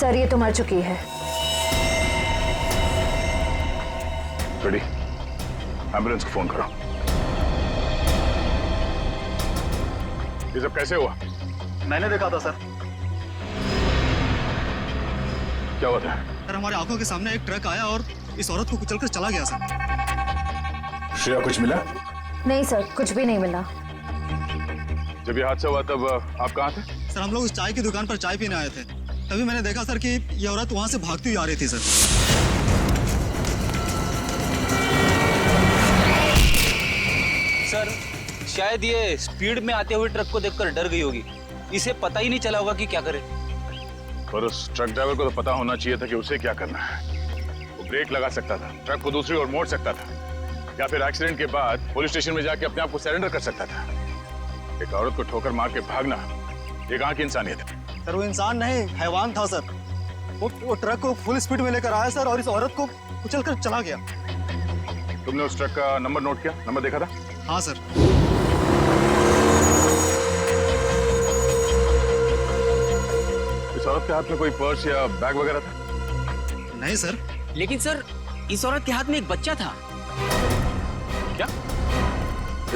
Sir ये तो मर चुकी है। रेडी, एम्बुलेंस को फोन करो। ये सब कैसे हुआ? मैंने देखा था सर। क्या हुआ था? सर हमारे आंखों के सामने एक ट्रक आया और इस औरत को कुचलकर चला गया सर। श्रेया, कुछ मिला? नहीं सर, कुछ भी नहीं मिला। जब ये हादसा हुआ तब आप कहाँ थे? सर हम लोग उस चाय की दुकान पर चाय पीने आए थे, तभी मैंने देखा सर कि ये औरत वहां से भागती हुई आ रही थी सर। सर शायद ये स्पीड में आते हुए ट्रक को देखकर डर गई होगी, इसे पता ही नहीं चला होगा कि क्या करे। पर उस ट्रक ड्राइवर को तो पता होना चाहिए था कि उसे क्या करना है। वो ब्रेक लगा सकता था, ट्रक को दूसरी ओर मोड़ सकता था, या फिर एक्सीडेंट के बाद पुलिस स्टेशन में जाके अपने आप को सरेंडर कर सकता था। एक औरत को ठोकर मार के भागना, ये कहाँ की इंसानियत है? सर वो इंसान नहीं, हैवान था सर। वो ट्रक को फुल स्पीड में लेकर आया सर और इस औरत को कुचलकर चला गया। तुमने उस ट्रक का नंबर नोट किया? नंबर देखा था? हाँ सर। इस औरत के हाथ में कोई पर्स या बैग वगैरह था? नहीं सर। लेकिन सर इस औरत के हाथ में एक बच्चा था। क्या?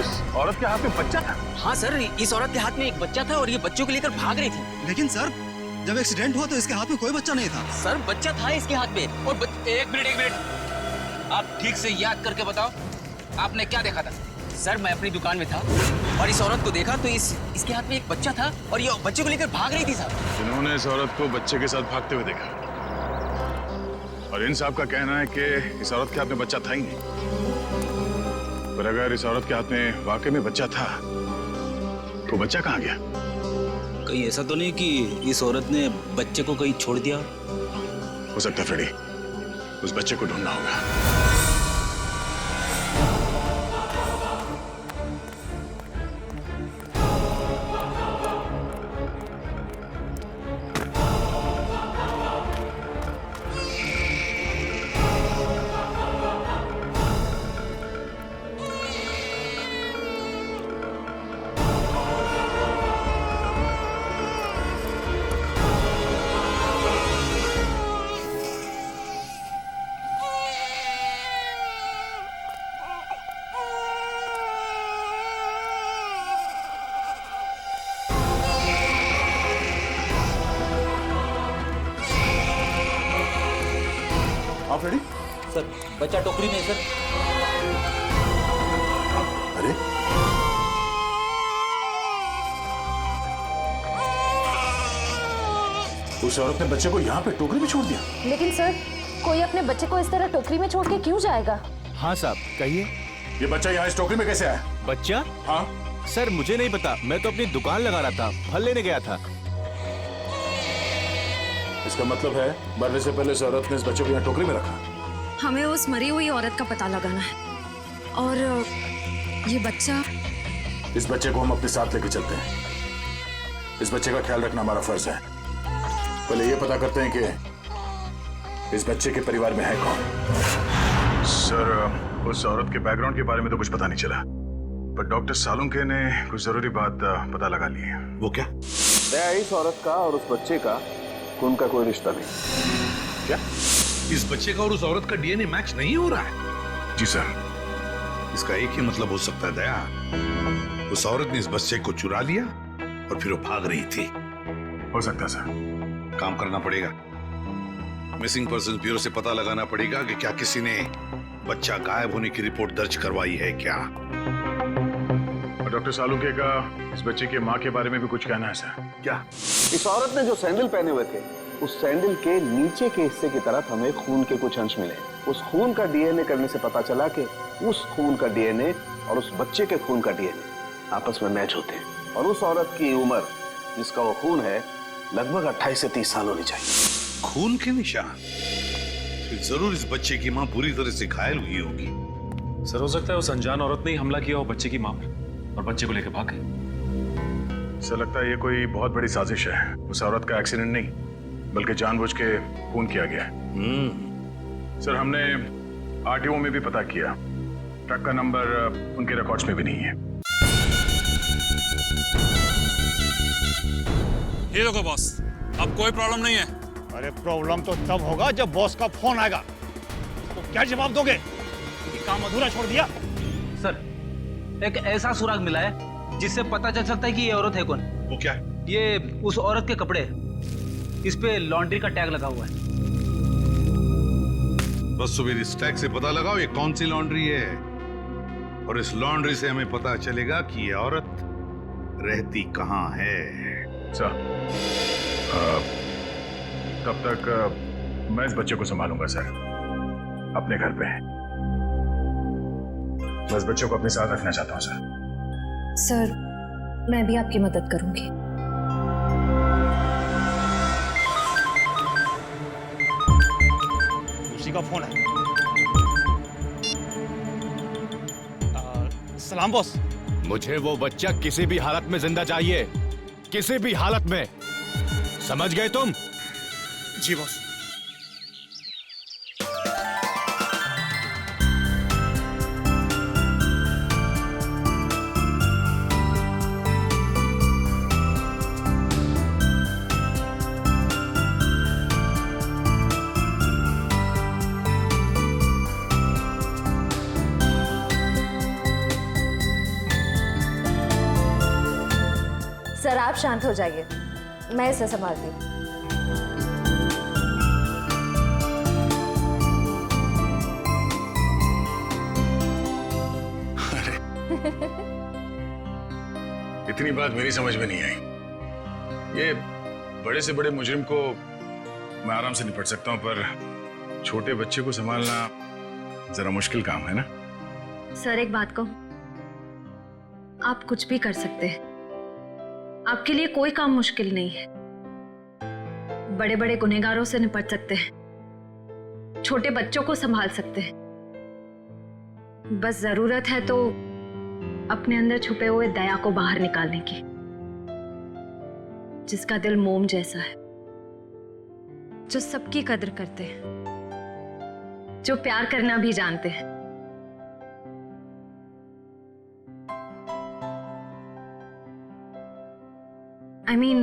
इस औरत के हाथ में बच्चा था? हाँ सर, इस औरत के हाथ में एक बच्चा था और ये बच्चों को लेकर भाग रही थी। लेकिन सर जब एक्सीडेंट हुआ तो इसके हाथ में कोई बच्चा नहीं था। सर बच्चा था इसके हाथ में और एक मिनट, आप ठीक से याद करके बताओ, आपने क्या देखा था? सर मैं अपनी दुकान में था और इस औरत को देखा तो इसके हाथ में एक बच्चा था और ये बच्चे को लेकर भाग रही थी सर। जिन्होंने इस औरत को बच्चे के साथ भागते हुए देखा, और इन साहब का कहना है कि इस औरत के हाथ में बच्चा था ही नहीं। पर अगर इस औरत के हाथ में वाकई में बच्चा था तो बच्चा कहाँ गया? कहीं ऐसा तो नहीं कि इस औरत ने बच्चे को कहीं छोड़ दिया? हो सकता है फ्रेडी, उस बच्चे को ढूंढना होगा। आप रेडी? सर बच्चा टोकरी में है सर। अरे उस औरत ने बच्चे को यहाँ पे टोकरी में छोड़ दिया। लेकिन सर कोई अपने बच्चे को इस तरह टोकरी में छोड़ के क्यों जाएगा? हाँ साहब कहिए। ये बच्चा यहाँ इस टोकरी में कैसे आया? बच्चा? हाँ सर मुझे नहीं पता, मैं तो अपनी दुकान लगा रहा था, फल लेने गया था। इसका मतलब है मरने से पहले इस औरत ने इस बच्चे को यहाँ टोकरी में रखा। हमें उस मरी हुई औरत का पता लगाना है और ये बच्चा। इस बच्चे को हम अपने साथ लेके चलते हैं। इस बच्चे का ख्याल रखना हमारा फर्ज है। पहले ये पता करते हैं कि इस बच्चे के परिवार में है कौन। सर उस औरत के बैकग्राउंड के बारे में तो कुछ पता नहीं चला, पर डॉक्टर सालुंके ने कुछ जरूरी बात पता लगा ली है। वो क्या? इस औरत का और उस बच्चे का खून का कोई रिश्ता नहीं। क्या? इस बच्चे का और उस औरत का डीएनए मैच नहीं हो रहा है? जी सर। इसका एक ही मतलब हो सकता है दया, उस औरत ने इस बच्चे को चुरा लिया और फिर वो भाग रही थी। हो सकता है सर। काम करना पड़ेगा, मिसिंग पर्सन ब्यूरो से पता लगाना पड़ेगा कि क्या किसी ने बच्चा गायब होने की रिपोर्ट दर्ज करवाई है क्या। और डॉक्टर सालुंके का इस बच्चे की माँ के बारे में भी कुछ कहना है सर। क्या? इस औरत ने जो सैंडल पहने हुए थे, उस सैंडल के नीचे के हिस्से की तरफ हमें खून के कुछ अंश मिले। उस खून का डीएनए करने से पता चला कि उस खून का डीएनए और उस बच्चे के खून का डीएनए आपस में मैच होते हैं। और उस औरत की उम्र जिसका वो खून है लगभग 28 से 30 साल होनी चाहिए। खून के निशान? फिर जरूर इस बच्चे की माँ बुरी तरह से घायल हुई होगी। सर हो सकता है उस अनजान औरत ने ही हमला किया हो बच्चे की माँ पर और बच्चे को लेकर भाग गई। सर लगता है ये कोई बहुत बड़ी साजिश है। उस औरत का एक्सीडेंट नहीं बल्कि जानबूझ के खून किया गया है। सर हमने आरटीओ में भी पता किया, ट्रक का नंबर उनके रिकॉर्ड्स में भी नहीं है। ये देखो बॉस, अब कोई प्रॉब्लम नहीं है। अरे प्रॉब्लम तो तब होगा जब बॉस का फोन आएगा। तो क्या जवाब दोगे? ये काम अधूरा छोड़ दिया? सर, एक ऐसा सुराग मिला है जिससे पता चल सकता है कि ये औरत है कौन। वो क्या? ये उस औरत के कपड़े हैं। इस पे लॉन्ड्री का टैग लगा हुआ है। बस सुबह इस टैग से पता लगाओ ये कौन सी लॉन्ड्री है, और इस लॉन्ड्री से हमें पता चलेगा कि ये औरत रहती कहाँ है। सर, तब तक मैं इस बच्चे को संभालूंगा सर, अपने घर पे। मैं इस बच्चे को अपने साथ रखना चाहता हूँ सर। सर, मैं भी आपकी मदद करूंगी। उसी का फोन है। सलाम बॉस। मुझे वो बच्चा किसी भी हालत में जिंदा चाहिए, किसी भी हालत में। समझ गए तुम? जी बॉस। सर, आप शांत हो जाइए, मैं इसे संभालती हूँ। इतनी बात मेरी समझ में नहीं आई। ये बड़े से बड़े मुजरिम को मैं आराम से निपट सकता हूँ, पर छोटे बच्चे को संभालना जरा मुश्किल काम है ना। सर, एक बात कहूं, आप कुछ भी कर सकते हैं। आपके लिए कोई काम मुश्किल नहीं है। बड़े बड़े गुनहगारों से निपट सकते हैं, छोटे बच्चों को संभाल सकते हैं। बस जरूरत है तो अपने अंदर छुपे हुए दया को बाहर निकालने की, जिसका दिल मोम जैसा है, जो सबकी कदर करते हैं, जो प्यार करना भी जानते हैं। I mean,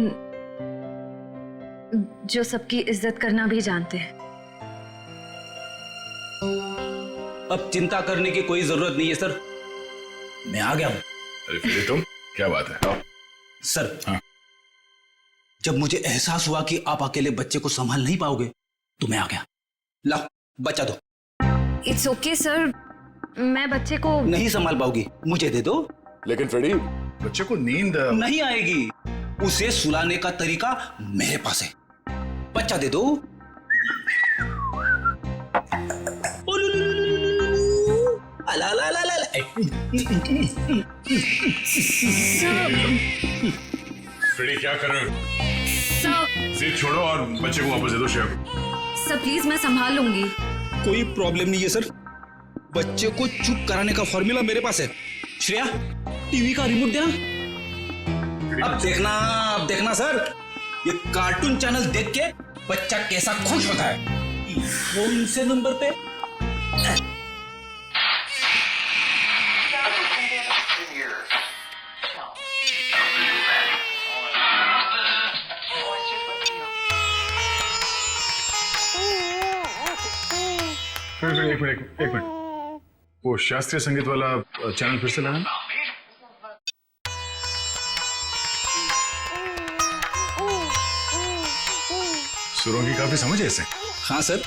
जो सबकी इज्जत करना भी जानते हैं। अब चिंता करने की कोई जरूरत नहीं है सर, मैं आ गया हूं। अरे फिर तुम, क्या बात है? सर, हाँ? जब मुझे एहसास हुआ कि आप अकेले बच्चे को संभाल नहीं पाओगे तो मैं आ गया। लाओ, बच्चा दो। इट्स ओके सर, मैं बच्चे को नहीं संभाल पाओगी, मुझे दे दो। लेकिन फ्रेडी, बच्चे को नींद नहीं आएगी, उसे सुलाने का तरीका मेरे पास है। बच्चा दे दो। अला ला ला ला। फ्रेडी क्या कर रहे हो? सर, जिद छोड़ो और बच्चे को वापस दे दो श्रेया को। सर प्लीज, मैं संभाल लूंगी। कोई प्रॉब्लम नहीं है सर, बच्चे को चुप कराने का फॉर्मूला मेरे पास है। श्रेया, टीवी का रिमोट देना। अब देखना सर, ये कार्टून चैनल देख के बच्चा कैसा खुश होता है। कौन से नंबर पे? एक मिनट, वो शास्त्रीय संगीत वाला चैनल फिर से लगाना। सुरों की काफी समझ है इसे। हाँ सर,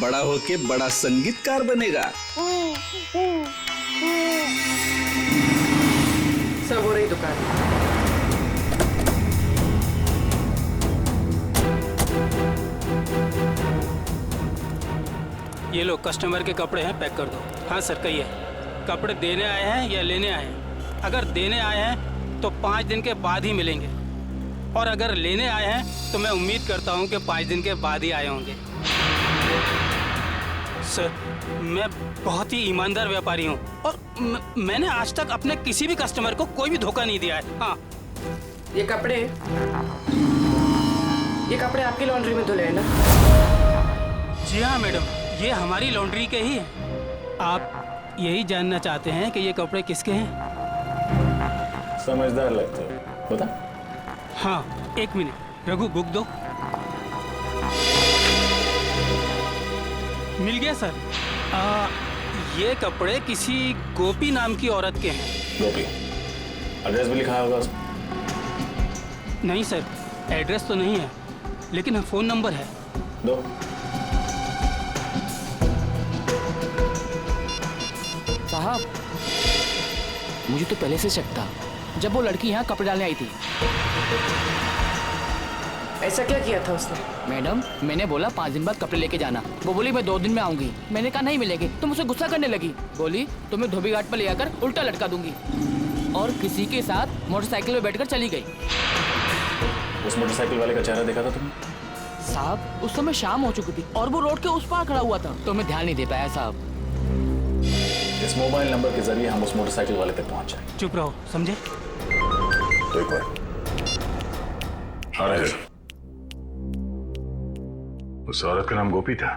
बड़ा होके बड़ा संगीतकार बनेगा। सब हो रही दुकान। ये लो, कस्टमर के कपड़े हैं, पैक कर दो। हाँ सर, कहिए, कपड़े देने आए हैं या लेने आए हैं? अगर देने आए हैं तो 5 दिन के बाद ही मिलेंगे, और अगर लेने आए हैं तो मैं उम्मीद करता हूँ कि 5 दिन के बाद ही आए होंगे। सर, मैं बहुत ही ईमानदार व्यापारी हूँ और मैंने आज तक अपने किसी भी कस्टमर को कोई भी धोखा नहीं दिया है। हाँ, ये कपड़े आपकी लॉन्ड्री में धुले हैं ना? जी हाँ मैडम, ये हमारी लॉन्ड्री के ही हैं। आप यही जानना चाहते हैं कि ये कपड़े किसके हैं? समझदार लगते हो, बता। हाँ, 1 मिनट, रघु बुक दो। मिल गया सर। ये कपड़े किसी गोपी नाम की औरत के हैं। गोपी, एड्रेस भी लिखा होगा उसमें? नहीं सर, एड्रेस तो नहीं है, लेकिन फ़ोन नंबर है। दो। साहब, मुझे तो पहले से शक था जब वो लड़की यहाँ कपड़े डालने आई थी। ऐसा क्या किया था उसने? मैडम, मैंने बोला 5 दिन बाद कपड़े लेके जाना। वो बोली मैं 2 दिन में आऊंगी। मैंने कहा नहीं मिलेंगे, तो मुझसे गुस्सा करने लगी। बोली तुम्हें धोबी घाट पर ले आकर उल्टा लटका दूंगी, और किसी के साथ मोटरसाइकिल में बैठकर चली गई। उस मोटरसाइकिल वाले का चेहरा देखा था तुमने? साहब, उस समय शाम हो चुकी थी और वो रोड के उस पार खड़ा हुआ था, तो मैं ध्यान नहीं दे पाया साहब। इस मोबाइल नंबर के जरिए हम उस मोटरसाइकिल वाले तक पहुंच जाए। चुप रहो, समझे? तो एक बार उस औरत का नाम गोपी था।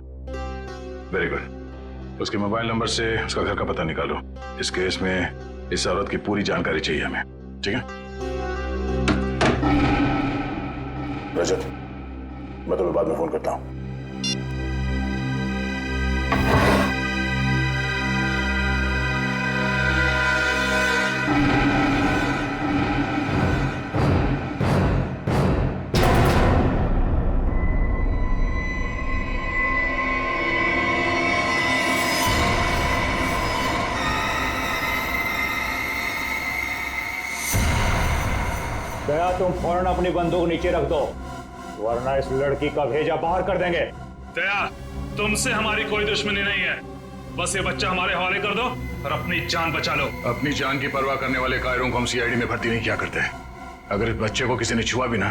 Very good. उसके मोबाइल नंबर से उसका घर का पता निकालो। इस केस में इस औरत की पूरी जानकारी चाहिए हमें, ठीक है? रजत, मैं तुम्हें बाद में फोन करता हूं। दया, तुम फौरन अपनी बंदूक नीचे रख दो, वरना इस लड़की का भेजा बाहर कर देंगे। दया, तुमसे हमारी कोई दुश्मनी नहीं है, बस ये बच्चा हमारे हवाले कर दो और अपनी जान बचा लो। अपनी जान की परवाह करने वाले कायरों को हम सीआईडी में भर्ती नहीं किया करते। अगर इस बच्चे को किसी ने छुआ भी ना,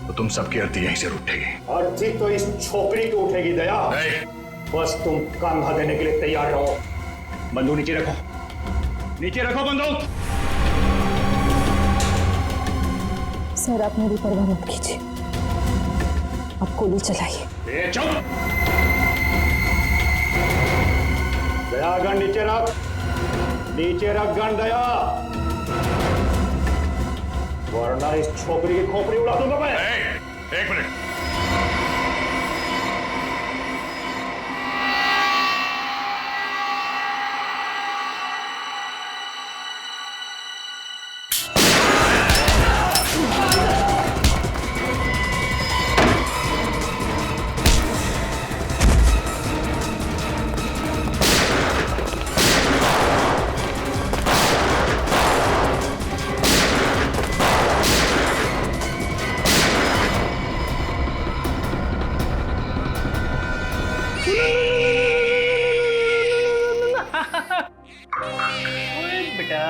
तो तुम सबकी अर्थी यहीं से उठेगी। अर्थी तो इस छोकरी की उठेगी दया। बस तुम कंधा देने के लिए तैयार रहो। बंदूक नीचे रखो, नीचे रखो बंदूक। सर, आप मेरी परवाह मत कीजिए, आप गोली चलाइए। चुप! दया, गन नीचे रख, नीचे रख गन दया, वरना इस छोकरी की खोपड़ी उड़ा दूंगा मैं। एक मिनट।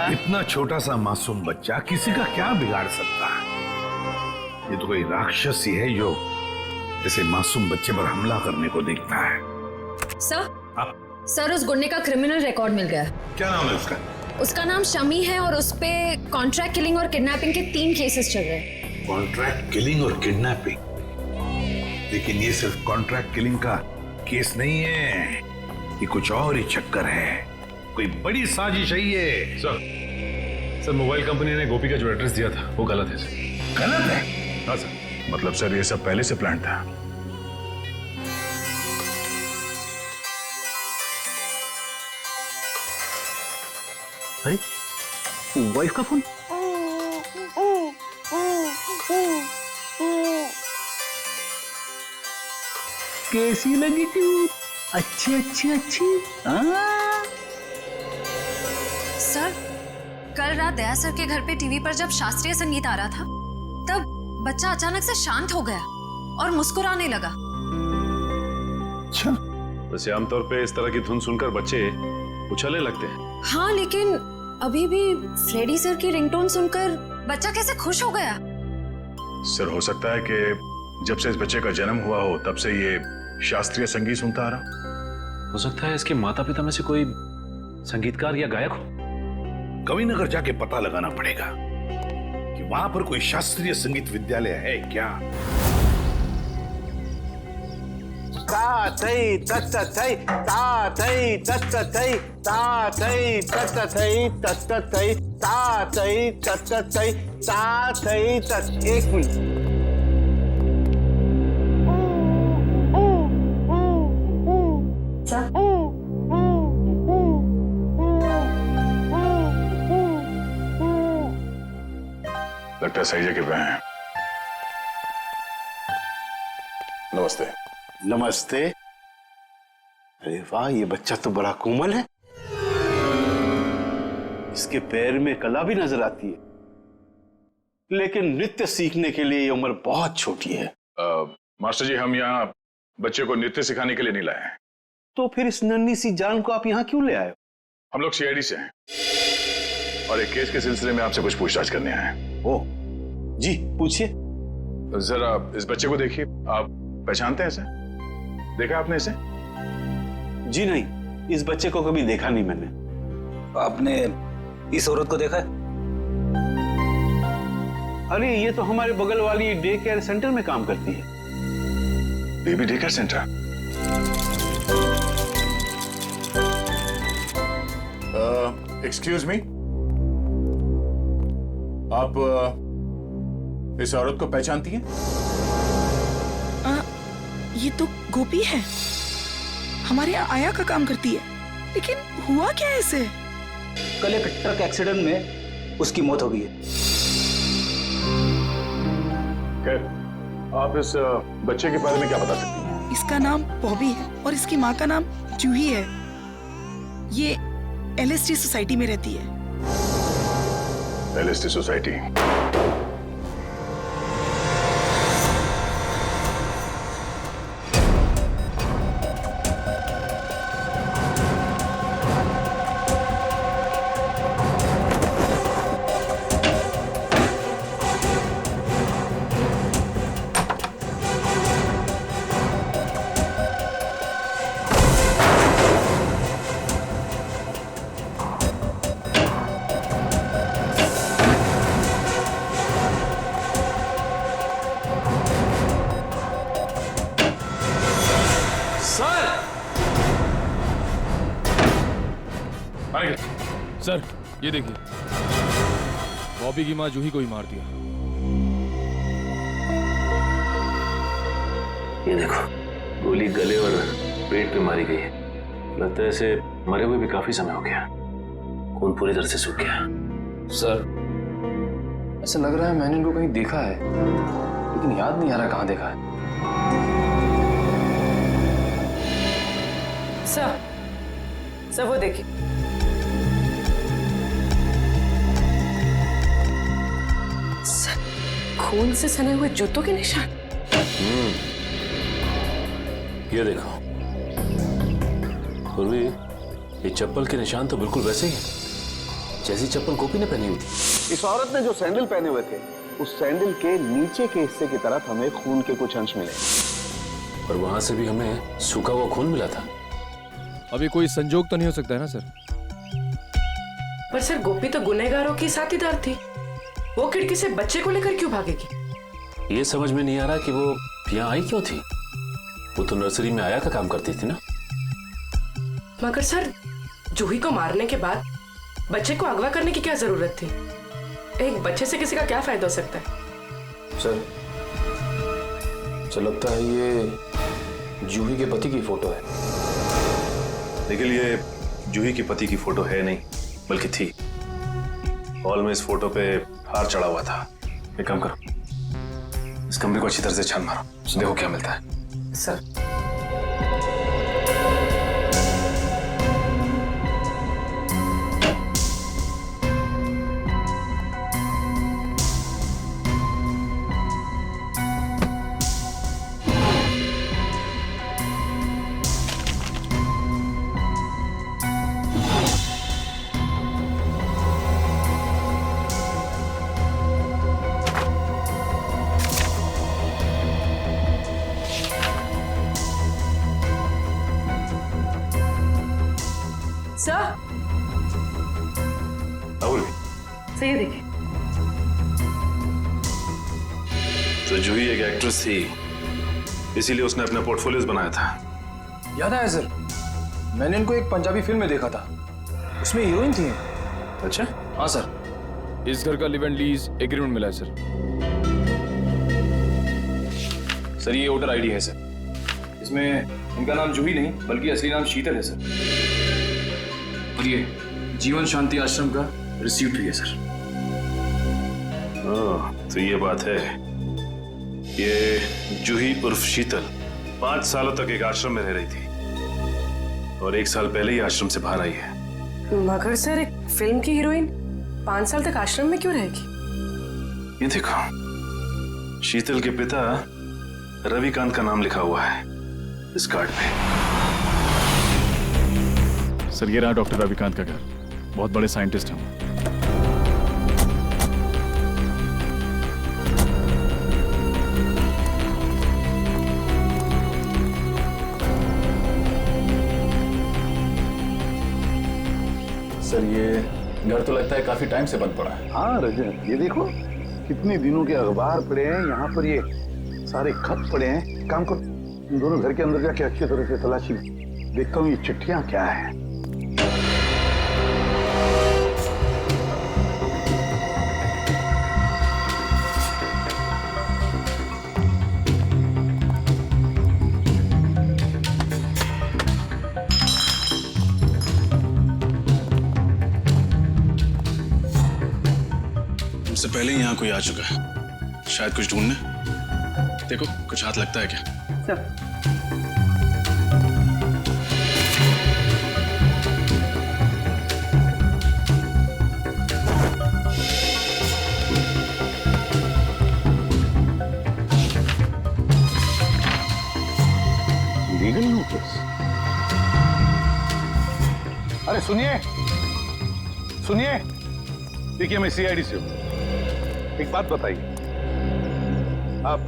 इतना छोटा सा मासूम बच्चा किसी का क्या बिगाड़ सकता है? ये तो कोई राक्षस ही है जो ऐसे मासूम बच्चे पर हमला करने को देखता है। सर, उस गुंडे का क्रिमिनल रिकॉर्ड मिल गया। क्या नाम है उसका? उसका नाम शमी है और उस पे कॉन्ट्रैक्ट किलिंग और किडनैपिंग के 3 केसेस चल रहे हैं। कॉन्ट्रैक्ट किलिंग और किडनैपिंग? लेकिन ये सिर्फ कॉन्ट्रैक्ट किलिंग का केस नहीं है, ये कुछ और ही चक्कर है, कोई बड़ी साजिश है ये। सर, मोबाइल कंपनी ने गोपी का जो एड्रेस दिया था वो गलत है सर। गलत है? हाँ सर। मतलब सर, ये सब पहले से प्लान था। अरे, वाइफ का फोन। कैसी लगी तू? अच्छी अच्छी अच्छी। सर, कल रात दया सर के घर पे टीवी पर जब शास्त्रीय संगीत आ रहा था, तब बच्चा अचानक से शांत हो गया और मुस्कुराने लगा। अच्छा, वैसे आमतौर पे इस तरह की धुन सुनकर बच्चे उछलने लगते हैं। हाँ, लेकिन अभी भी फ्रेडी सर की रिंगटोन सुनकर बच्चा कैसे खुश हो गया? सर, हो सकता है कि जब से इस बच्चे का जन्म हुआ हो तब से ये शास्त्रीय संगीत सुनता आ रहा। हो सकता है इसके माता पिता में से कोई संगीतकार या गायक हो। कविनगर जाके पता लगाना पड़ेगा कि वहां पर कोई शास्त्रीय संगीत विद्यालय है क्या। ता थई तत थई ता थई तत थई ता थई तत थई तत थई ता थई तत थई ता थई तत। एक मिनट, लगता है सही जगह पे हैं। नमस्ते। नमस्ते। अरे वाह, ये बच्चा तो बड़ा कोमल है। इसके पैर में कला भी नजर आती है, लेकिन नृत्य सीखने के लिए ये उम्र बहुत छोटी है। मास्टर जी, हम यहाँ बच्चे को नृत्य सिखाने के लिए नहीं लाए हैं। तो फिर इस नन्ही सी जान को आप यहाँ क्यों ले आए? हम लोग सीआईडी से हैं और एक केस के सिलसिले में आपसे कुछ पूछताछ करने आए हैं। ओह जी, पूछिए। जरा इस बच्चे को देखिए। आप पहचानते हैं इसे? देखा आपने इसे? जी नहीं, इस बच्चे को कभी देखा नहीं मैंने। आपने इस औरत को देखा है? अरे ये तो हमारे बगल वाली डे केयर सेंटर में काम करती है। Baby day care centre? Excuse me, आप इस औरत को पहचानती हैं? ये तो गोपी है, हमारे यहाँ आया का काम करती है। लेकिन हुआ क्या है इसे? कल एक ट्रक एक्सीडेंट में उसकी मौत हो गई है। आप इस बच्चे के बारे में क्या बता सकती हैं? इसका नाम बॉबी है और इसकी माँ का नाम जूही है। ये एलएसटी सोसाइटी में रहती है। LST society? सर, ये देखिए, बॉबी की माँ जूही को ही मार दिया। ये देखो, गोली गले और पेट पे मारी गई है। लगता है इसे मरे हुए भी काफी समय हो गया। खून पूरी तरह से सूख गया। सर, ऐसा लग रहा है मैंने इनको कहीं देखा है, लेकिन याद नहीं आ रहा कहाँ देखा है। सर वो देखिए। सर, खून से सने हुए जूतों के निशान। ये देखो, पूर्वी, ये चप्पल के निशान तो बिल्कुल वैसे ही हैं जैसी चप्पल गोपी ने पहनी हुई थी। इस औरत ने जो सैंडल पहने हुए थे, उस सैंडल के नीचे के हिस्से की तरफ हमें खून के कुछ अंश मिले और वहां से भी हमें सूखा हुआ खून मिला था। अभी कोई संजोग तो नहीं हो सकता है ना सर? पर सर, गोपी तो गुनहगारों की साथीदार थी। वो खिड़की से बच्चे को लेकर क्यों भागेगी? ये समझ में नहीं आ रहा कि वो यहाँ आई क्यों थी। वो तो नर्सरी में आया का काम करती थी ना। मगर सर, जूही को मारने के बाद बच्चे को अगवा करने की क्या जरूरत थी? एक बच्चे से किसी का क्या फायदा हो सकता है? सर, लगता है ये जूही के पति की फोटो है। लेकिन ये जूही के पति की फोटो है नहीं, बल्कि थी। हॉल में इस फोटो पे हार चढ़ा हुआ था। एक काम करो, इस कमरे को अच्छी तरह से छान मारो, देखो क्या मिलता है। सर, सही देखिए। तो जूही एक एक्ट्रेस थी, इसीलिए उसने अपना पोर्टफोलियोज बनाया था। याद आया सर, मैंने इनको एक पंजाबी फिल्म में देखा था, उसमें हीरोइन थी। अच्छा? हाँ सर। इस घर का लिव एंड लीज एग्रीमेंट मिला है सर। सर, ये वोटर आईडी है सर। इसमें इनका नाम जूही नहीं बल्कि असली नाम शीतल है सर। और ये जीवन शांति आश्रम का रिसीप्ट भी है सर। तो ये बात है। ये जूही उर्फ शीतल 5 सालों तक एक आश्रम में रह रही थी और 1 साल पहले ही आश्रम से बाहर आई है। मगर सर, एक फिल्म की हीरोइन 5 साल तक आश्रम में क्यों रहेगी? ये देखो, शीतल के पिता रविकांत का नाम लिखा हुआ है इस कार्ड पे। सर, ये रहा डॉक्टर रविकांत का घर। बहुत बड़े साइंटिस्ट हैं। सर, ये घर तो लगता है काफी टाइम से बंद पड़ा है। हाँ रजत, ये देखो कितने दिनों के अखबार पड़े हैं यहाँ पर, ये सारे खत पड़े हैं। काम करो, इन दोनों घर के अंदर जाके अच्छी तरह से तलाशी देखता हूँ ये चिट्ठियां क्या है। उससे पहले ही यहाँ कोई आ चुका है, शायद कुछ ढूंढने। देखो, कुछ हाथ लगता है क्या? Sir, legal notice? अरे सुनिए सुनिए, देखिए मैं सीआईडी से हूँ। एक बात बताइए, आप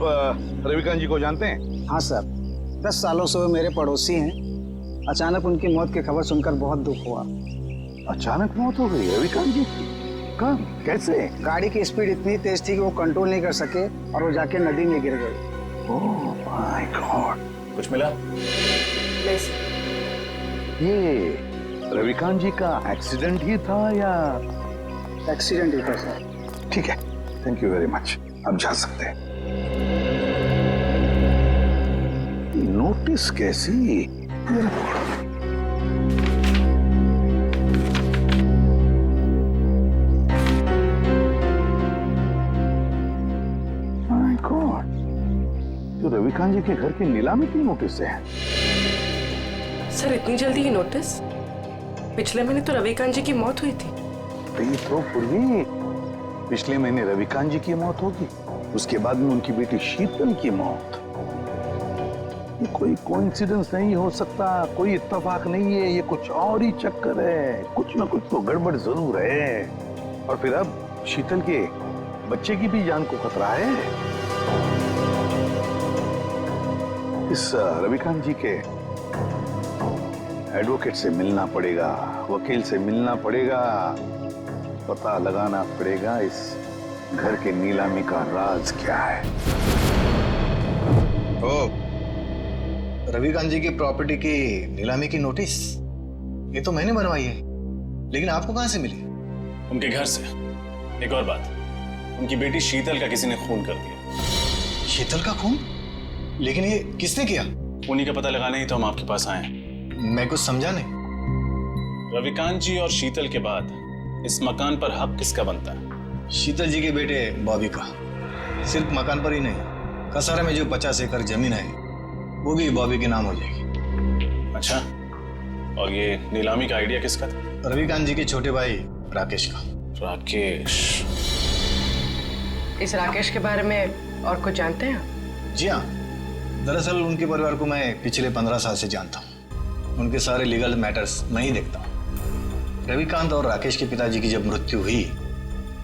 रविकांत जी को जानते हैं? हाँ सर, 10 सालों से वो मेरे पड़ोसी हैं। अचानक उनकी मौत की खबर सुनकर बहुत दुख हुआ। अचानक मौत हो गई रविकांत जी की? कब, कैसे? गाड़ी की स्पीड इतनी तेज थी कि वो कंट्रोल नहीं कर सके और वो जाके नदी में गिर गए। Oh my God. कुछ मिला? नहीं सर। ये रविकांत जी का एक्सीडेंट ही था या? एक्सीडेंट ही था सर। ठीक है, थैंक यू वेरी मच, आप जा सकते हैं। नोटिस कैसी? माय गॉड, तो रविकांत जी के घर की नीलामी की नोटिस है। सर, इतनी जल्दी ही नोटिस? पिछले महीने तो रविकांत जी की मौत हुई थी। तो पूर्वी पिछले महीने रविकांत जी की मौत होगी, उसके बाद में उनकी बेटी शीतल की मौत। ये कोई कोइंसिडेंस नहीं हो सकता, कोई इत्तेफाक नहीं है, ये कुछ और ही चक्कर है। कुछ ना कुछ तो गड़बड़ जरूर है। और फिर अब शीतल के बच्चे की भी जान को खतरा है। इस रविकांत जी के एडवोकेट से मिलना पड़ेगा, वकील से मिलना पड़ेगा, पता लगाना पड़ेगा इस घर के नीलामी का राज क्या है। ओ, रविकांत जी की प्रॉपर्टी की नीलामी की नोटिस? ये तो मैंने बनवाई है, लेकिन आपको कहां से मिली? उनके घर से। एक और बात, उनकी बेटी शीतल का किसी ने खून कर दिया। शीतल का खून? लेकिन ये किसने किया? उन्हीं का पता लगाने ही तो हम आपके पास आए हैं। मैं कुछ समझा नहीं। रविकांत जी और शीतल के बाद इस मकान पर हक किसका बनता है? शीतल जी के बेटे बॉबी का। सिर्फ मकान पर ही नहीं, कसारा में जो 50 एकड़ जमीन है वो भी बॉबी के नाम हो जाएगी। अच्छा, और ये नीलामी का आइडिया किसका था? रविकांत जी के छोटे भाई राकेश का। राकेश? इस राकेश के बारे में और कुछ जानते हैं? जी हाँ, दरअसल उनके परिवार को मैं पिछले 15 साल से जानता हूँ। उनके सारे लीगल मैटर्स मैं ही देखता हूँ। रविकांत और राकेश के पिताजी की जब मृत्यु हुई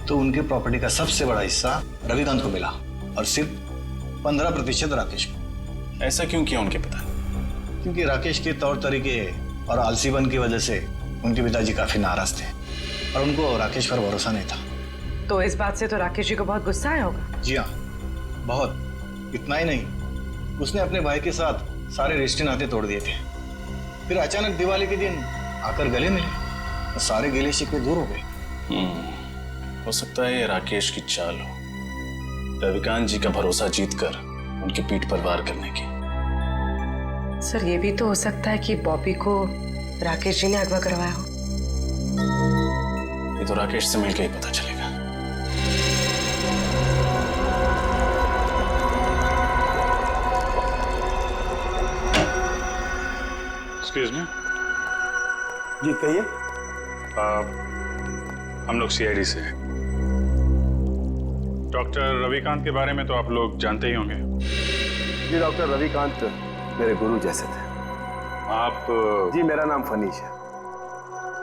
तो उनके प्रॉपर्टी का सबसे बड़ा हिस्सा रविकांत को मिला और सिर्फ 15% राकेश को। ऐसा क्यों किया उनके पिता? क्योंकि राकेश के तौर तरीके और आलसीपन की वजह से उनके पिताजी काफी नाराज थे और उनको राकेश पर भरोसा नहीं था। तो इस बात से तो राकेश जी को बहुत गुस्सा आया होगा। जी हाँ, बहुत। इतना ही नहीं, उसने अपने भाई के साथ सारे रिश्ते नाते तोड़ दिए थे। फिर अचानक दिवाली के दिन आकर गले मिले और सारे गिले शिकवे दूर हो गए। हो सकता है ये राकेश की चाल हो, रविकांत जी का भरोसा जीतकर उनकी पीठ पर वार करने की। सर, ये भी तो हो सकता है कि बॉबी को राकेश जी ने अगवा करवाया हो। ये तो राकेश से मिलकर ही पता चलेगा। Excuse me. जी कहिए। हम लोग सीआईडी से हैं। डॉक्टर रविकांत के बारे में तो आप लोग जानते ही होंगे। जी डॉक्टर रविकांत मेरे गुरु जैसे थे। आप? जी मेरा नाम फनीश है।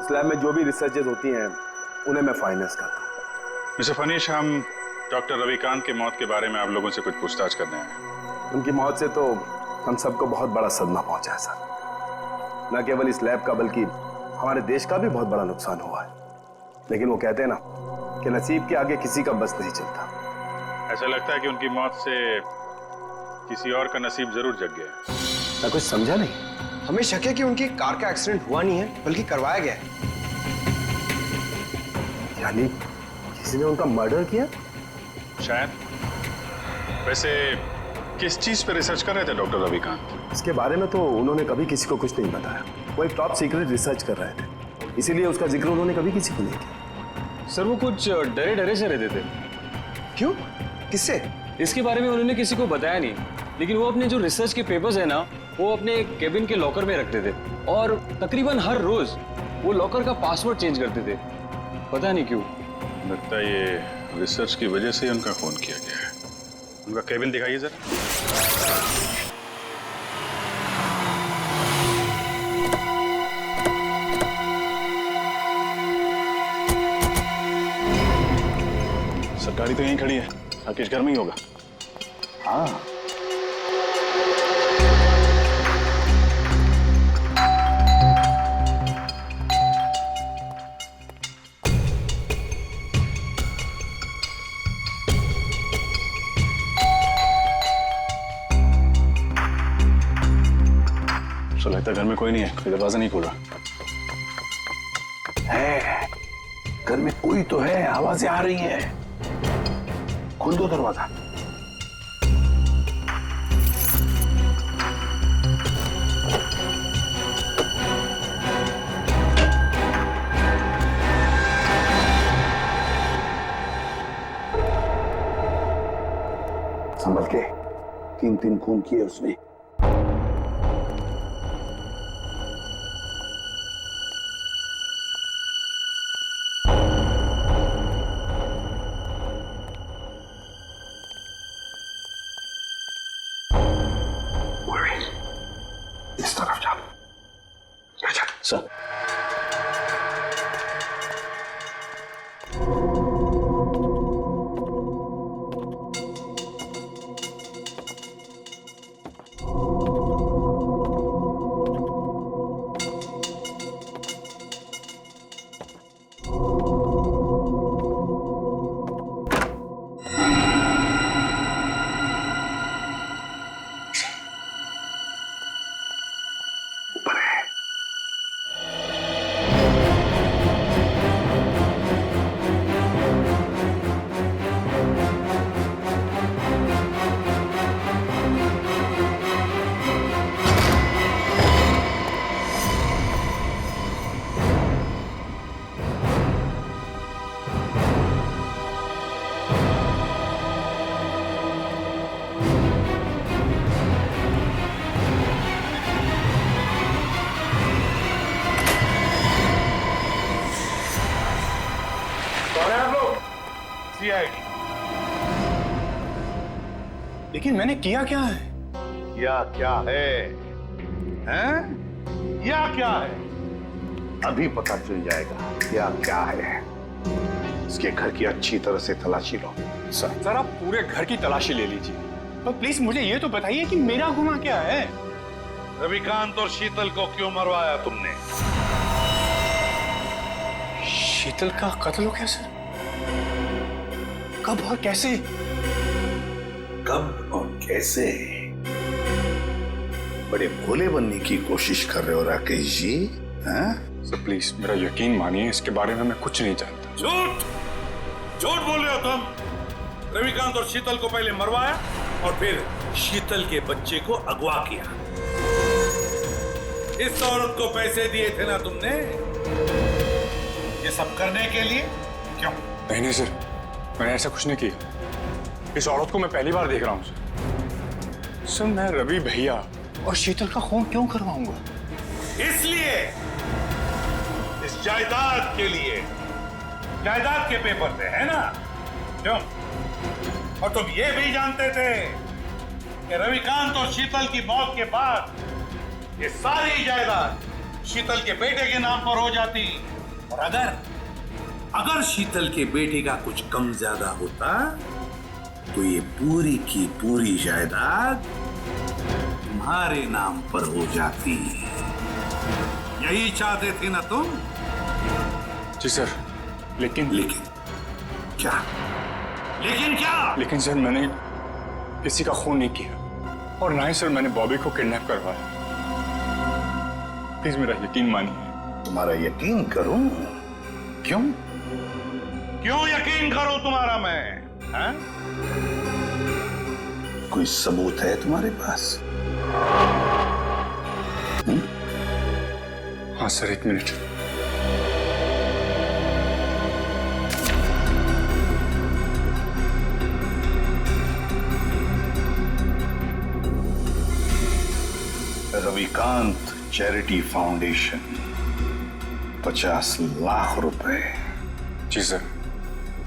इस लैब में जो भी रिसर्चेज होती हैं उन्हें मैं फाइनेंस करता हूँ। मिस्टर फनीश, हम डॉक्टर रविकांत की मौत के बारे में आप लोगों से कुछ पूछताछ करने आए हैं। उनकी मौत से तो हम सबको बहुत बड़ा सदमा पहुंचा है सर। न केवल इस लैब का बल्कि हमारे देश का भी बहुत बड़ा नुकसान हुआ है। लेकिन वो कहते हैं ना कि नसीब के आगे किसी का बस नहीं चलता। ऐसा लगता है कि उनकी मौत से किसी और का नसीब जरूर जग गया है। मैं कुछ समझा नहीं। हमें शक है कि उनकी कार का एक्सीडेंट हुआ नहीं है बल्कि करवाया गया है। यानी किसी ने उनका मर्डर किया? शायद। वैसे किस चीज पे रिसर्च कर रहे थे डॉक्टर रविकांत? इसके बारे में तो उन्होंने कभी किसी को कुछ नहीं बताया। वो एक टॉप सीक्रेट रिसर्च कर रहे थे, इसीलिए उसका जिक्र उन्होंने कभी किसी को नहीं किया। सर वो कुछ डरे डरे से रहते थे। क्यों? किससे? इसके बारे में उन्होंने किसी को बताया नहीं, लेकिन वो अपने जो रिसर्च के पेपर्स है ना वो अपने केबिन के लॉकर में रखते थे और तकरीबन हर रोज वो लॉकर का पासवर्ड चेंज करते थे। पता नहीं क्यों। लगता है ये रिसर्च की वजह से ही उनका खून किया गया है। उनका केबिन दिखाइए जरा। सरकारी तो यहीं खड़ी है, राकेश घर में ही होगा। हाँ लगता है घर में कोई नहीं है, कोई दरवाजा नहीं खोला है। घर में कोई तो है, आवाजें आ रही हैं। खोल दो दरवाजा। संभल के। 3 खून किए उसने। इस तरफ जा। सर लेकिन मैंने किया क्या है? क्या है? हैं? क्या है? अभी पता चल जाएगा क्या है। इसके घर की अच्छी तरह से तलाशी लो। सर आप पूरे घर की तलाशी ले लीजिए, पर प्लीज मुझे ये तो बताइए कि मेरा गुनाह क्या है? रविकांत और शीतल को क्यों मरवाया तुमने? शीतल का कत्ल हो गया सर? कब और कैसे? कब और कैसे? बड़े भोले बनने की कोशिश कर रहे हो राकेश जी। हैं? सर प्लीज मेरा यकीन मानिए, इसके बारे में मैं कुछ नहीं जानता। झूठ बोल रहे हो तुम। रविकांत और शीतल को पहले मरवाया और फिर शीतल के बच्चे को अगवा किया। इस औरत को पैसे दिए थे ना तुमने ये सब करने के लिए? क्यों? नहीं सर, मैंने ऐसा कुछ नहीं किया। इस औरत को मैं पहली बार देख रहा हूँ सर। मैं रवि भैया और शीतल का खून क्यों करवाऊंगा? इसलिए इस जायदाद के लिए, जायदाद के पेपर थे, है ना? क्यों? और तुम ये भी जानते थे कि रविकांत और शीतल की मौत के बाद ये सारी जायदाद शीतल के बेटे के नाम पर हो जाती, और अगर शीतल के बेटे का कुछ कम ज्यादा होता तो ये पूरी की पूरी जायदाद तुम्हारे नाम पर हो जाती। यही चाहते थे ना तुम? जी सर, लेकिन क्या? लेकिन क्या? लेकिन सर, मैंने किसी का खून नहीं किया, और ना ही सर मैंने बॉबी को किडनैप करवाया। प्लीज मेरा यकीन मानिए। तुम्हारा यकीन करूं? क्यों? क्यों यकीन करूं तुम्हारा मैं? हैं? कोई सबूत है तुम्हारे पास? हाँ सर, एक minute. Ravikant charity foundation, 50 lakh रुपए। जी सर,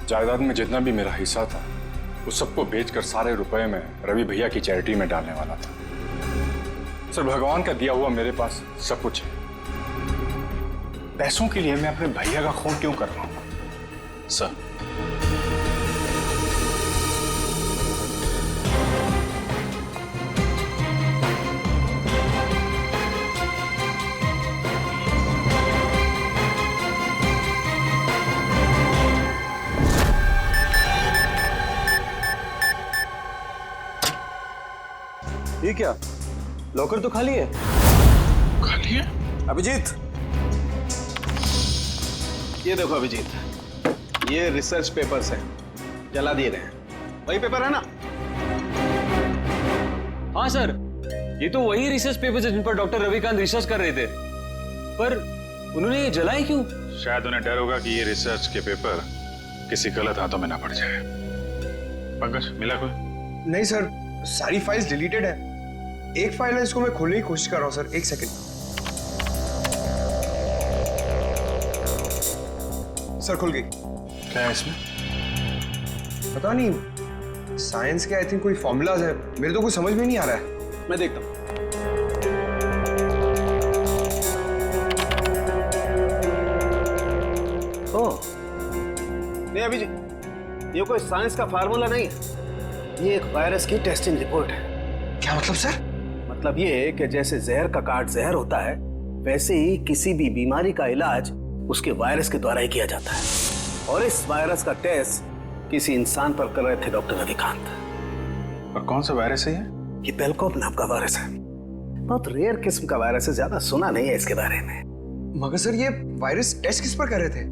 जायदाद में जितना भी मेरा हिस्सा था उस सबको बेचकर सारे रुपए में रवि भैया की चैरिटी में डालने वाला था। सर, भगवान का दिया हुआ मेरे पास सब कुछ है। पैसों के लिए मैं अपने भैया का खून क्यों कर रहा हूं? सर, ये क्या? लॉकर तो खाली है। खाली है? अभिजीत, ये देखो अभिजीत, ये रिसर्च पेपर्स हैं, जला दिए गए हैं। वही पेपर है ना? हाँ सर, ये तो वही रिसर्च पेपर्स है जिन पर डॉक्टर रविकांत रिसर्च कर रहे थे, पर उन्होंने ये जलाए क्यों? शायद उन्हें डर होगा कि ये रिसर्च के पेपर किसी गलत हाथों में ना पड़ जाए। पंकज, मिला कोई? नहीं सर, सारी फाइल्स डिलीटेड है। एक फाइल है, इसको मैं खोलने की कोशिश कर रहा हूँ सर, एक सेकंड। सर, खुल गई। क्या है इसमें? पता नहीं, साइंस के आई थिंक कोई फॉर्मूलाज है, मेरे तो कुछ समझ में नहीं आ रहा है। मैं देखता हूँ। ओह, नहीं अभी जी, ये कोई साइंस का फार्मूला नहीं है, ये एक वायरस की टेस्टिंग रिपोर्ट है। क्या मतलब सर? मतलब ये कि जैसे जहर का काट जहर होता है, वैसे ही किसी भी बीमारी का इलाज उसके वायरस के द्वारा ही किया जाता है। और इस वायरस का टेस्ट किसी इंसान पर कर रहे थे डॉक्टर रविकांत। और कौन सा वायरस है ये? ये बेलकॉप नाम का वायरस है। बहुत रेयर किस्म का वायरस है, ज्यादा सुना नहीं है इसके बारे में। मगर सर, ये वायरस टेस्ट किस पर कर रहे थे?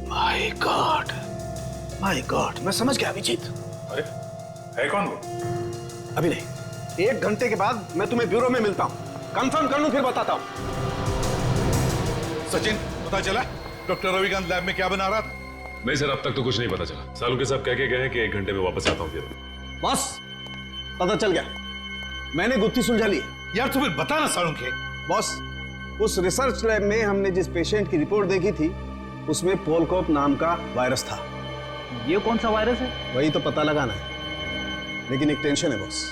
माय गॉड, मैं समझ गया अभिजीत। अरे, है कौन वो? अभी नहीं, 1 घंटे के बाद मैं तुम्हें ब्यूरो में मिलता हूँ, कंफर्म कर लूं फिर बताता हूँ। सचिन, पता चला डॉक्टर रविकांत लैब में क्या बना रहा था? नहीं सर, अब तक तो कुछ नहीं पता चला। सालू के साहब कह के गए कि 1 घंटे में वापस आता हूँ फिर। बस पता चल गया, मैंने गुत्थी सुलझा ली। यार तुम्हें बताना सालू के। बॉस, उस रिसर्च लैब में हमने जिस पेशेंट की रिपोर्ट देखी थी उसमें पोलकॉप नाम का वायरस था। ये कौन सा वायरस है? वही तो पता लगाना है, लेकिन एक टेंशन है बॉस।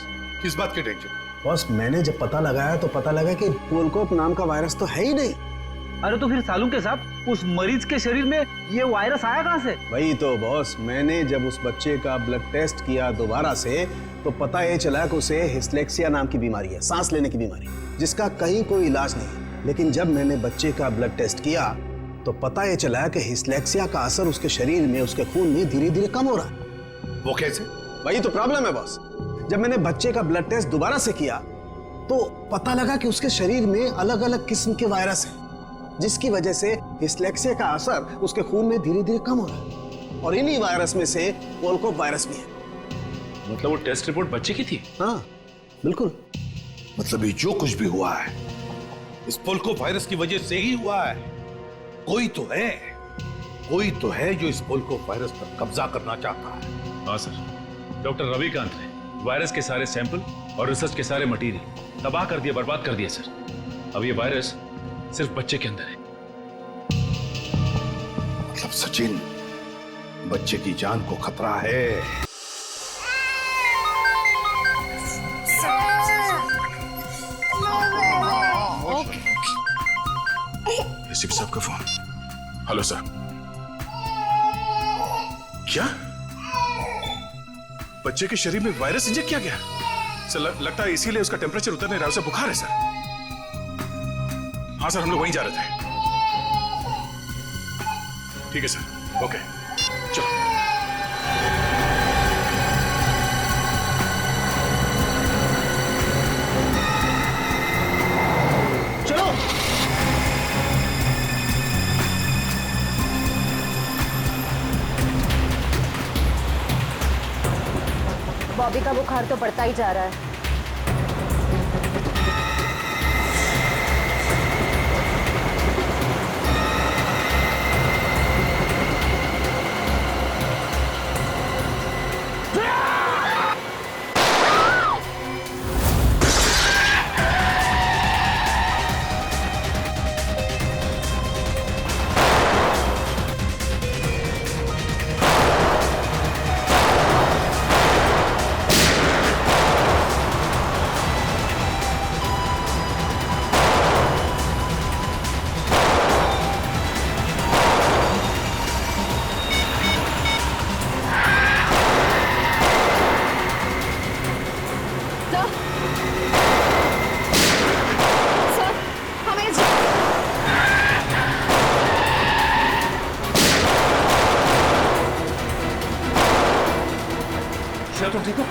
किस बात की टेंशन? बॉस, मैंने जब पता लगाया तो पता लगा कि पोलकॉप नाम का वायरस तो है ही नहीं। अरे तो फिर सालू के साहब, उस मरीज के शरीर में ये वायरस आया कहाँ से? वही तो बॉस, मैंने जब उस बच्चे का ब्लड टेस्ट किया दोबारा से तो पता ये चला कि उसे हिस्लेक्सिया नाम की बीमारी है, सांस लेने की बीमारी, जिसका कहीं कोई इलाज नहीं। लेकिन जब मैंने बच्चे का ब्लड टेस्ट किया तो पता ये चला कि हिस्लेक्सिया का असर उसके शरीर में, उसके खून में धीरे धीरे कम हो रहा है। वो कैसे? वही तो प्रॉब्लम है बॉस। जब मैंने बच्चे का ब्लड टेस्ट दोबारा से किया तो पता लगा कि उसके शरीर में अलग अलग किस्म के वायरस हैं, जिसकी वजह से हिस्लेक्सिया का असर उसके खून में धीरे धीरे कम हो रहा है। और इन्हीं वायरस में से पोलकॉप वायरस भी है। मतलब वो टेस्ट रिपोर्ट बच्चे की थी? हाँ बिल्कुल। मतलब ये जो कुछ भी हुआ है इस पोलकॉप वायरस की वजह से ही हुआ है। कोई तो है जो इस पोलकॉप वायरस पर कब्जा करना चाहता है। हाँ सर, डॉक्टर रविकांत ने वायरस के सारे सैंपल और रिसर्च के सारे मटेरियल तबाह कर दिया, बर्बाद कर दिया सर। अब ये वायरस सिर्फ बच्चे के अंदर है। मतलब सचिन, बच्चे की जान को खतरा है। एसीपी साहब का फोन। Hello sir. क्या बच्चे के शरीर में वायरस इंजेक्ट किया गया? सर लगता है इसीलिए उसका टेम्परेचर उतर नहीं रहा, उसे बुखार है सर। हाँ सर, हम लोग वहीं जा रहे थे। ठीक है सर, ओके चलो। बॉबी का बुखार तो बढ़ता ही जा रहा है। तुम ठीक हो?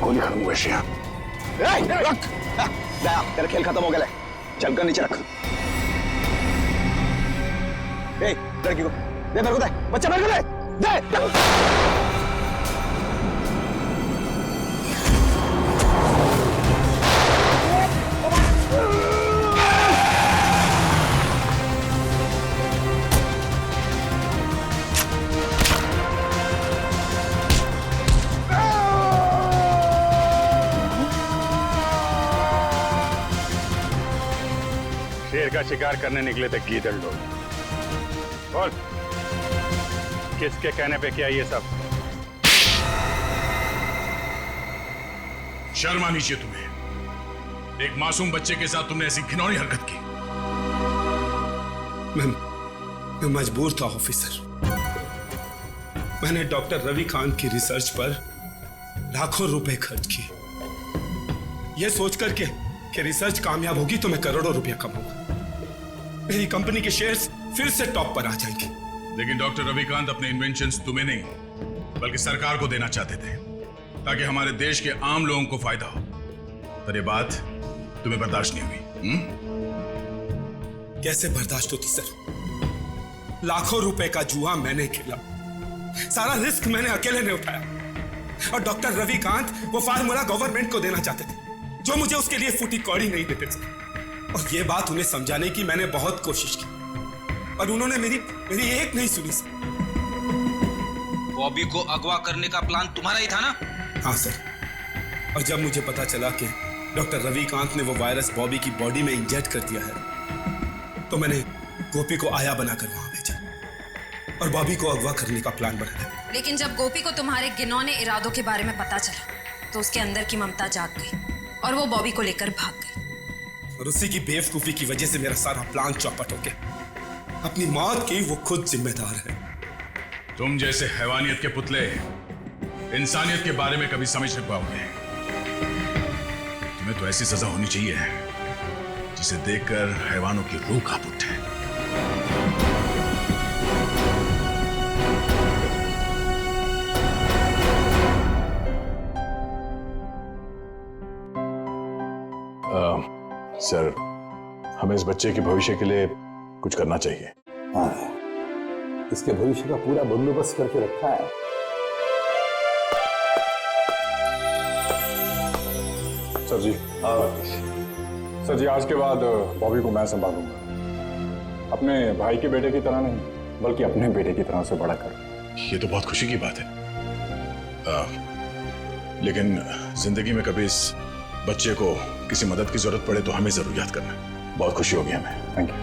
गोली खत्म हुई शिया। रख, तेरा खेल खत्म हो गया। चल कर नीचे रख। लड़की को दे, मेरे को दे, बच्चा मेरे को दे। शेर का शिकार करने निकले थे गीदड़ लोग। बोल, किसके कहने पे किया ये सब? शर्म आनी चाहिए तुम्हें। एक मासूम बच्चे के साथ तुमने ऐसी घिनौनी हरकत की। मैं मजबूर था ऑफिसर। मैंने डॉक्टर रविकांत की रिसर्च पर लाखों रुपए खर्च किए, यह सोचकर कि रिसर्च कामयाब होगी तो मैं करोड़ों रुपया कमाऊंगा, मेरी कंपनी के शेयर्स फिर से टॉप पर आ जाएंगे। लेकिन डॉक्टर रविकांत अपने इन्वेंशंस तुम्हें नहीं बल्कि सरकार को देना चाहते थे, ताकि हमारे देश के आम लोगों को फायदा हो। पर ये बात तुम्हें बर्दाश्त नहीं हुई। कैसे बर्दाश्त होती सर? लाखों रुपए का जुआ मैंने खेला, सारा रिस्क मैंने अकेले ने उठाया, और डॉक्टर रविकांत वो फार्मूला गवर्नमेंट को देना चाहते थे, जो मुझे उसके लिए फूटी कौड़ी नहीं देते थे। और ये बात उन्हें समझाने की मैंने बहुत कोशिश की, पर उन्होंने मेरी एक नहीं सुनी सर। बॉबी को अगवा करने का प्लान तुम्हारा ही था ना? हाँ सर, और जब मुझे पता चला कि डॉक्टर रविकांत ने वो वायरस बॉबी की बॉडी में इंजेक्ट कर दिया है, तो मैंने गोपी को आया बनाकर वहां भेजा और बॉबी को अगवा करने का प्लान बनाया। लेकिन जब गोपी को तुम्हारे घिनौने इरादों के बारे में पता चला तो उसके अंदर की ममता जाग गई और वो बॉबी को लेकर भाग गई। और उसी की बेवकूफी की वजह से मेरा सारा प्लान चौपट हो गया। अपनी मौत की वो खुद जिम्मेदार है। तुम जैसे हैवानियत के पुतले इंसानियत के बारे में कभी समझ नहीं पाओगे। तुम्हें तो ऐसी सजा होनी चाहिए जिसे देखकर हैवानों की रूह कांप उठे। सर, हमें इस बच्चे के भविष्य के लिए कुछ करना चाहिए। हाँ, इसके भविष्य का पूरा बंदोबस्त करके रखा है। सर जी, सर जी, आज के बाद बॉबी को मैं संभालूंगा। अपने भाई के बेटे की तरह नहीं, बल्कि अपने बेटे की तरह से बड़ा कर। ये तो बहुत खुशी की बात है, लेकिन जिंदगी में कभी इस बच्चे को किसी मदद की जरूरत पड़े तो हमें जरूर याद करना। बहुत खुशी होगी हमें। Thank you.